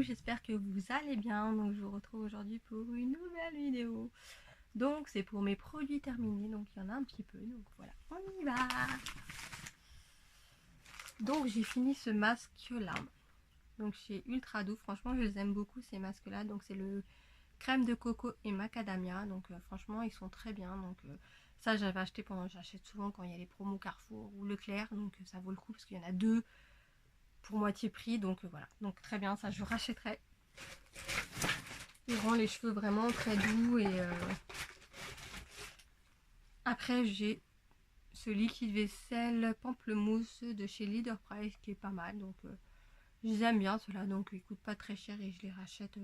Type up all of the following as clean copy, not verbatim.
j'espère que vous allez bien. Donc je vous retrouve aujourd'hui pour une nouvelle vidéo. Donc c'est pour mes produits terminés, donc il y en a un petit peu, donc voilà, on y va. Donc j'ai fini ce masque là, donc chez Ultra Doux, franchement je les aime beaucoup ces masques là. Donc c'est le crème de coco et macadamia, donc franchement ils sont très bien. Donc ça j'avais acheté j'achète souvent quand il y a les promos Carrefour ou Leclerc, donc ça vaut le coup parce qu'il y en a deux pour moitié prix, donc voilà, donc très bien, ça je rachèterai. Il rend les cheveux vraiment très doux. Et après j'ai ce liquide vaisselle pamplemousse de chez Leader Price qui est pas mal, donc je les aime bien ceux-là, donc ils coûtent pas très cher et je les rachète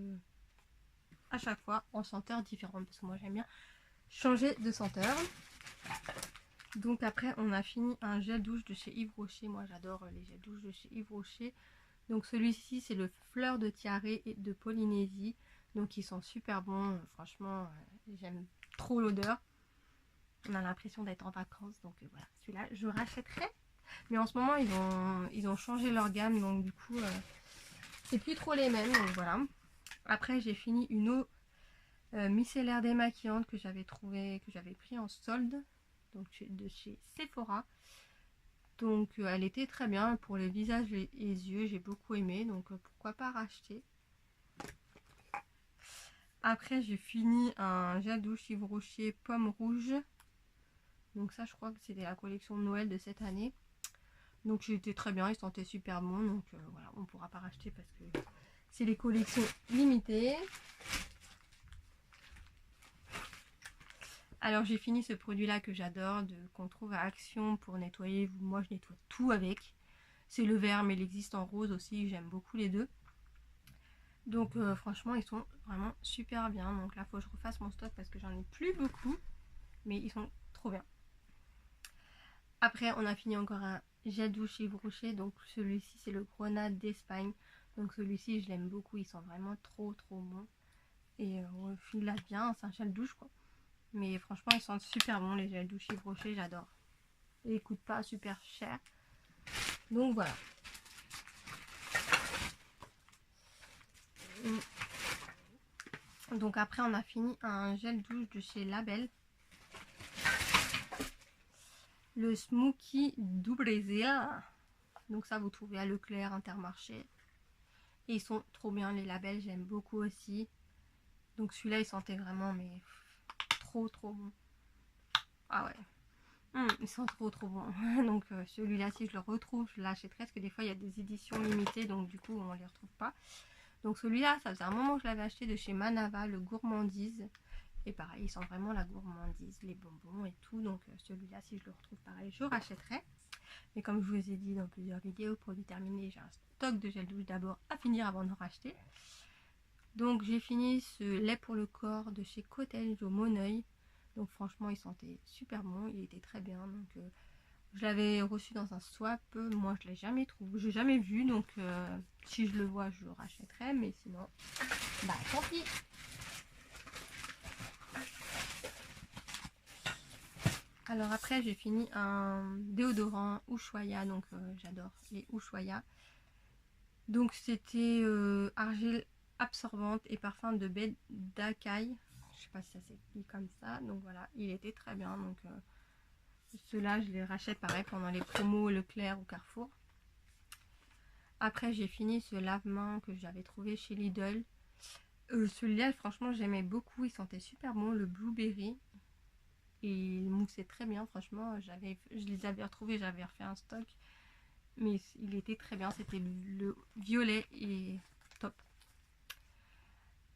à chaque fois en senteur différente parce que moi j'aime bien changer de senteur. Donc après on a fini un gel douche de chez Yves Rocher, moi j'adore les gels douche de chez Yves Rocher. Donc celui-ci c'est le fleur de tiare et de Polynésie, donc ils sont super bons, franchement j'aime trop l'odeur, on a l'impression d'être en vacances, donc voilà, celui-là je rachèterai. Mais en ce moment ils ont changé leur gamme, donc du coup c'est plus trop les mêmes, donc voilà. Après j'ai fini une eau micellaire démaquillante que j'avais pris en solde, donc de chez Sephora. Donc elle était très bien pour les visages et les yeux, j'ai beaucoup aimé, donc pourquoi pas racheter. Après j'ai fini un gel douche Yves Rocher pomme rouge, donc ça je crois que c'était la collection de Noël de cette année. Donc c'était très bien, il sentait super bon, donc voilà, on pourra pas racheter parce que c'est les collections limitées. Alors j'ai fini ce produit là que j'adore, qu'on trouve à Action pour nettoyer. Moi je nettoie tout avec. C'est le vert mais il existe en rose aussi, j'aime beaucoup les deux. Donc franchement ils sont vraiment super bien. Donc là faut que je refasse mon stock parce que j'en ai plus beaucoup, mais ils sont trop bien. Après on a fini encore un gel douche Yves Rocher, donc celui-ci c'est le Grenade d'Espagne. Donc celui-ci je l'aime beaucoup, il sent vraiment trop bon. Et on file bien, c'est un gel douche quoi. Mais franchement ils sentent super bon les gels douche Yves Rocher, j'adore. Et ils coûtent pas super cher. Donc voilà. Donc après on a fini un gel douche de chez Label, le Smoky du Brésil. Donc ça vous trouvez à Leclerc, Intermarché. Et ils sont trop bien les labels, j'aime beaucoup aussi. Donc celui-là il sentait vraiment mais trop bon. Ah ouais, ils sont trop bons. Donc celui-là si je le retrouve je l'achèterai parce que des fois il y a des éditions limitées, donc du coup on les retrouve pas. Donc celui-là ça faisait un moment que je l'avais acheté de chez Manava, le Gourmandise. Et pareil, ils sent vraiment la gourmandise, les bonbons et tout. Donc celui-là, si je le retrouve pareil, je rachèterai. Mais comme je vous ai dit dans plusieurs vidéos, produit terminé, j'ai un stock de gel douche d'abord à finir avant de racheter. Donc j'ai fini ce lait pour le corps de chez Cottage au Moneuil. Donc franchement, il sentait super bon, il était très bien. Donc je l'avais reçu dans un swap. Moi, je l'ai jamais trouvé, j'ai jamais vu. Donc si je le vois, je le rachèterai. Mais sinon, bah tant pis. Alors après j'ai fini un déodorant Ushuaïa, donc j'adore les Ushuaïa. Donc c'était argile absorbante et parfum de baie d'Akai. Je sais pas si ça s'écrit comme ça. Donc voilà, il était très bien. Donc ceux-là je les rachète pareil pendant les promos Leclerc ou Carrefour. Après j'ai fini ce lave-main que j'avais trouvé chez Lidl. Celui-là franchement j'aimais beaucoup, il sentait super bon, le blueberry. Et il moussait très bien, franchement, je les avais retrouvés, j'avais refait un stock. Mais il était très bien, c'était le violet et top.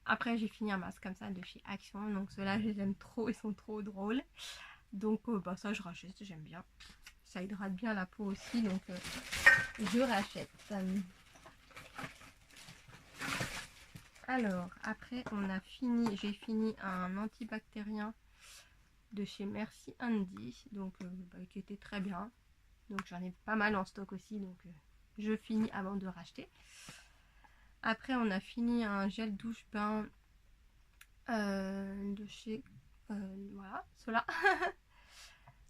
Après j'ai fini un masque comme ça de chez Action, donc ceux-là je les aime trop, ils sont trop drôles. Donc bah ça je rachète, j'aime bien. Ça hydrate bien la peau aussi, donc je rachète. Alors après j'ai fini un antibactérien de chez Merci Andy, donc qui était très bien. Donc j'en ai pas mal en stock aussi, donc je finis avant de racheter. Après on a fini un gel douche bain de chez voilà, cela.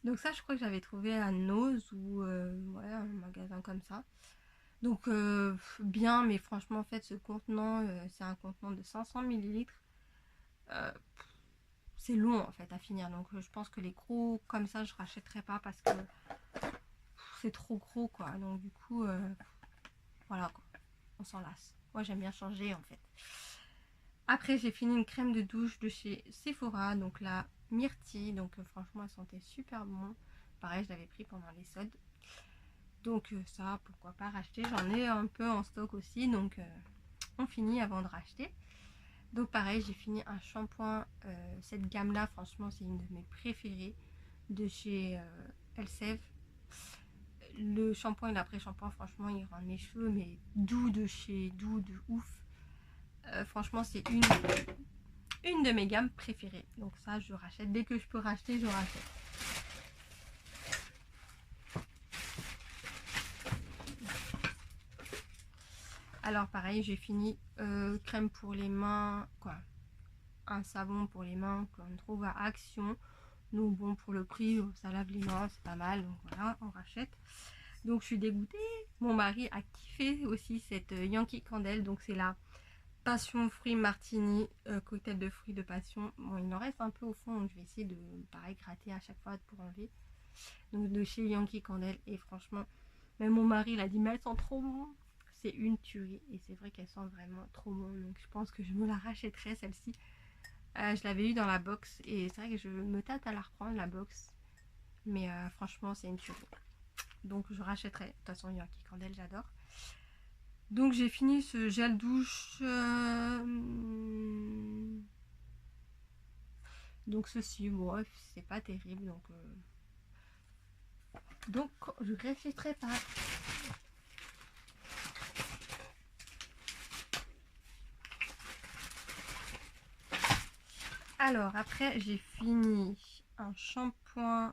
Donc ça je crois que j'avais trouvé à Nose ou ouais, un magasin comme ça. Donc bien, mais franchement en fait ce contenant c'est un contenant de 500 millilitres. C'est long en fait à finir, donc je pense que les gros comme ça je rachèterai pas parce que c'est trop gros quoi. Donc du coup voilà quoi, on s'en lasse. Moi j'aime bien changer en fait. Après j'ai fini une crème de douche de chez Sephora, donc la myrtille, donc franchement elle sentait super bon. Pareil je l'avais pris pendant les soldes. Donc ça pourquoi pas racheter, j'en ai un peu en stock aussi, donc on finit avant de racheter. Donc pareil j'ai fini un shampoing, cette gamme là franchement c'est une de mes préférées de chez Elseve. Le shampoing et l'après-shampoing franchement il rend mes cheveux mais doux de chez doux de ouf. Franchement c'est une de mes gammes préférées, donc ça je rachète dès que je peux racheter, je rachète. Alors pareil j'ai fini crème pour les mains, quoi, un savon pour les mains qu'on trouve à Action. Donc bon pour le prix ça lave les mains, c'est pas mal, donc voilà on rachète. Donc je suis dégoûtée. Mon mari a kiffé aussi cette Yankee Candle, donc c'est la passion fruit martini, cocktail de fruits de passion. Bon il en reste un peu au fond, donc je vais essayer de pareil gratter à chaque fois pour enlever. Donc de chez Yankee Candle, et franchement même mon mari il a dit mais elles sont trop bon. C'est une tuerie et c'est vrai qu'elle sent vraiment trop bon, donc je pense que je me la rachèterai celle-ci. Je l'avais eu dans la box et c'est vrai que je me tâte à la reprendre la box, mais franchement c'est une tuerie, donc je rachèterai. De toute façon Yankee Candle j'adore. Donc j'ai fini ce gel douche, donc ceci, bon c'est pas terrible, donc je rachèterai pas. Alors après j'ai fini un shampoing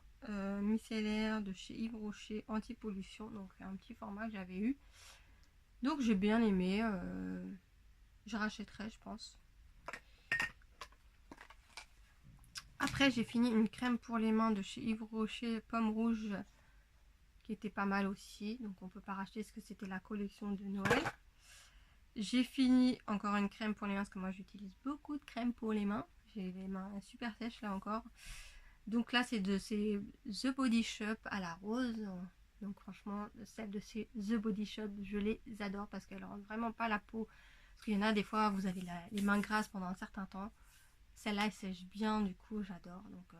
micellaire de chez Yves Rocher anti-pollution, donc un petit format que j'avais eu, donc j'ai bien aimé, je rachèterai je pense. Après j'ai fini une crème pour les mains de chez Yves Rocher pomme rouge qui était pas mal aussi, donc on peut pas racheter parce que c'était la collection de Noël. J'ai fini encore une crème pour les mains parce que moi j'utilise beaucoup de crème pour les mains, j'ai les mains super sèches là encore. Donc là c'est The Body Shop à la rose, donc franchement celles de ces The Body Shop je les adore parce qu'elles rendent vraiment pas la peau, parce qu'il y en a des fois vous avez les mains grasses pendant un certain temps, celle-là elle sèche bien, du coup j'adore. Donc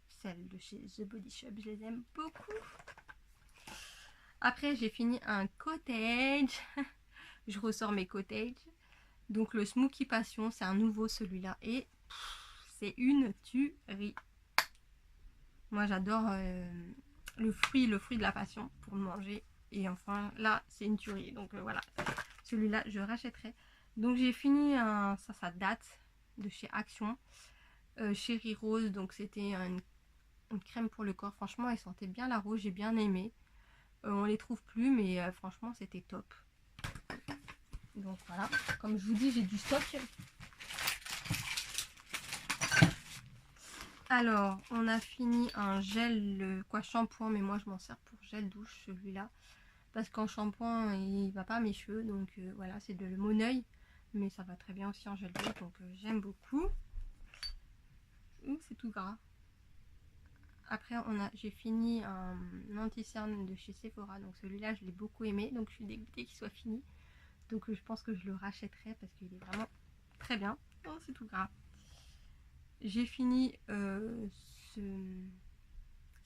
celles de chez The Body Shop je les aime beaucoup. Après j'ai fini un cottage je ressors mes cottages, donc le Smoky Passion, c'est un nouveau celui-là et c'est une tuerie. Moi j'adore le fruit de la passion pour le manger, et enfin là c'est une tuerie, donc voilà, celui-là je rachèterai. Donc j'ai fini ça date de chez Action, Chéri Rose, donc c'était une crème pour le corps, franchement elle sentait bien la rose, j'ai bien aimé. On les trouve plus mais franchement c'était top. Donc voilà, comme je vous dis j'ai du stock. Alors on a fini un gel shampoing, mais moi je m'en sers pour gel douche celui-là, parce qu'en shampoing il va pas à mes cheveux, donc voilà, c'est de Moneuil, mais ça va très bien aussi en gel douche, donc j'aime beaucoup. Ouh, c'est tout gras. Après j'ai fini un anti-cerne de chez Sephora, donc celui-là je l'ai beaucoup aimé, donc je suis dégoûtée qu'il soit fini, donc je pense que je le rachèterai parce qu'il est vraiment très bien. Oh, c'est tout gras. J'ai fini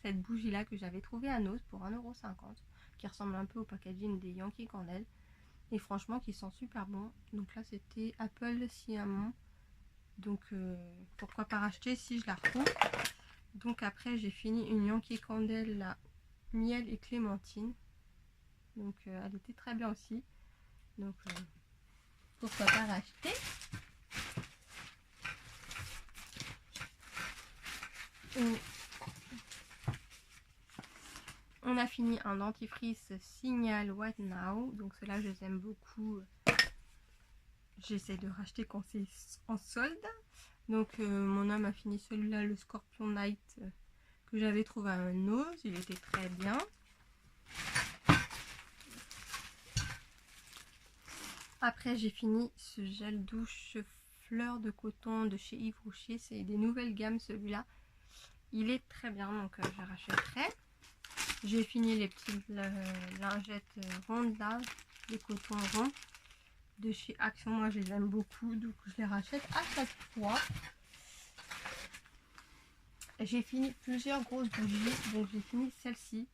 cette bougie là que j'avais trouvé à Noz pour 1,50 €, qui ressemble un peu au packaging des Yankee Candle, et franchement qui sent super bon. Donc là c'était Apple Cinnamon, donc pourquoi pas racheter si je la retrouve. Donc après j'ai fini une Yankee Candle là, miel et clémentine, donc elle était très bien aussi, donc pourquoi pas racheter. On a fini un dentifrice Signal White Now, donc ceux-là je les aime beaucoup, j'essaie de racheter quand c'est en solde. Donc mon homme a fini celui-là, le Scorpion Night, que j'avais trouvé à Noz, il était très bien. Après j'ai fini ce gel douche fleur de coton de chez Yves Rocher. C'est des nouvelles gammes celui-là. Il est très bien, donc je rachèterai. J'ai fini les petites lingettes rondes là, les cotons ronds de chez Action. Moi je les aime beaucoup, donc je les rachète à chaque fois. J'ai fini plusieurs grosses bougies, donc j'ai fini celle-ci,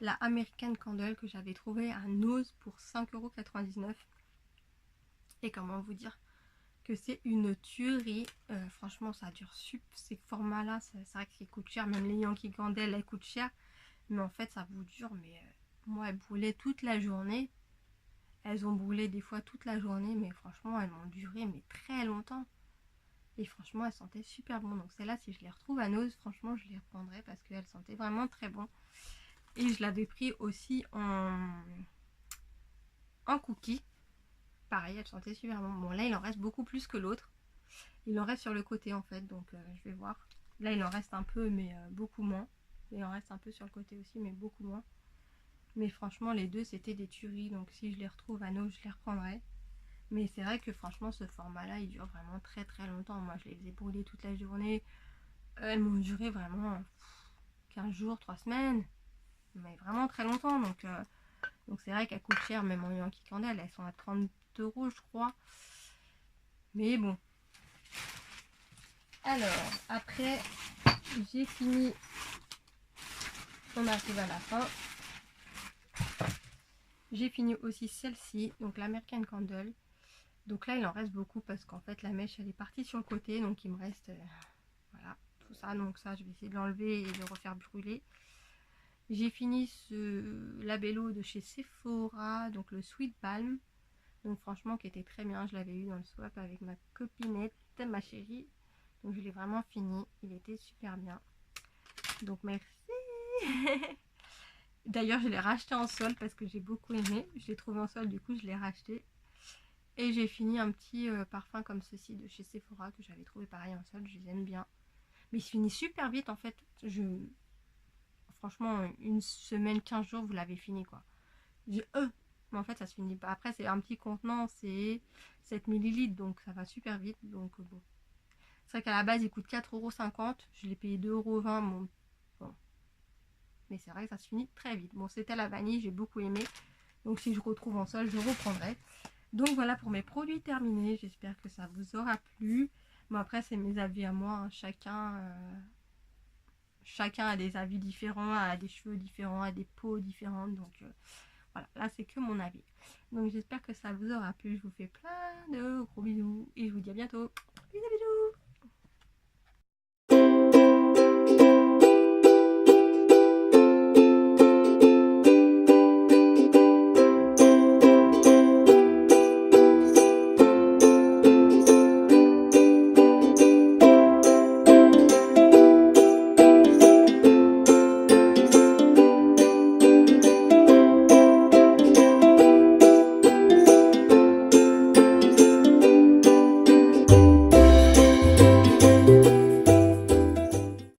la American Candle que j'avais trouvée à Nose pour 5,99 €. Et comment vous dire que c'est une tuerie. Franchement ça dure ces formats là, c'est vrai qu'ils coûtent cher, même les Yankee Candle elles coûtent cher, mais en fait ça vous dure, mais moi elles brûlaient toute la journée, elles ont brûlé des fois toute la journée, mais franchement elles m'ont duré mais très longtemps, et franchement elles sentaient super bon. Donc celle-là, si je les retrouve à Nose, franchement je les reprendrai parce qu'elles sentaient vraiment très bon. Et je l'avais pris aussi en cookie, pareil, elle sentait super bon. Bon là il en reste beaucoup plus que l'autre, il en reste sur le côté en fait, donc je vais voir. Là il en reste un peu, mais beaucoup moins. Il en reste un peu sur le côté aussi, mais beaucoup moins. Mais franchement les deux c'était des tueries, donc si je les retrouve à Nose je les reprendrai. Mais c'est vrai que franchement ce format là il dure vraiment très très longtemps. Moi je les faisais brûler toute la journée, elles m'ont duré vraiment 15 jours, 3 semaines, mais vraiment très longtemps. Donc c'est vrai qu'elles coûtent cher, même en Yankee Candle, elles sont à 30 € je crois. Mais bon. Alors, après, j'ai fini. On arrive à la fin. J'ai fini aussi celle-ci, donc l'American Candle. Donc là, il en reste beaucoup parce qu'en fait, la mèche, elle est partie sur le côté. Donc il me reste, voilà, tout ça. Donc ça, je vais essayer de l'enlever et de refaire brûler. J'ai fini ce labello de chez Sephora, donc le Sweet Balm. Donc franchement, qui était très bien. Je l'avais eu dans le swap avec ma copinette, ma chérie. Donc je l'ai vraiment fini. Il était super bien. Donc merci. D'ailleurs, je l'ai racheté en solde parce que j'ai beaucoup aimé. Je l'ai trouvé en solde, du coup, je l'ai racheté. Et j'ai fini un petit parfum comme ceci de chez Sephora que j'avais trouvé pareil en solde. Je les aime bien. Mais il se finit super vite en fait. Franchement, une semaine, 15 jours, vous l'avez fini quoi. Mais en fait, ça se finit pas. Après, c'est un petit contenant, c'est 7 ml, donc ça va super vite. Donc bon. C'est vrai qu'à la base, il coûte 4,50 €. Je l'ai payé 2,20 €. Bon. Mais c'est vrai que ça se finit très vite. Bon, c'était la vanille, j'ai beaucoup aimé. Donc si je retrouve en solde, je reprendrai. Donc voilà pour mes produits terminés. J'espère que ça vous aura plu. Bon, après, c'est mes avis à moi. Hein. Chacun a des avis différents, a des cheveux différents, a des peaux différentes. Donc voilà, là c'est que mon avis. Donc j'espère que ça vous aura plu. Je vous fais plein de gros bisous et je vous dis à bientôt. Bisous bisous.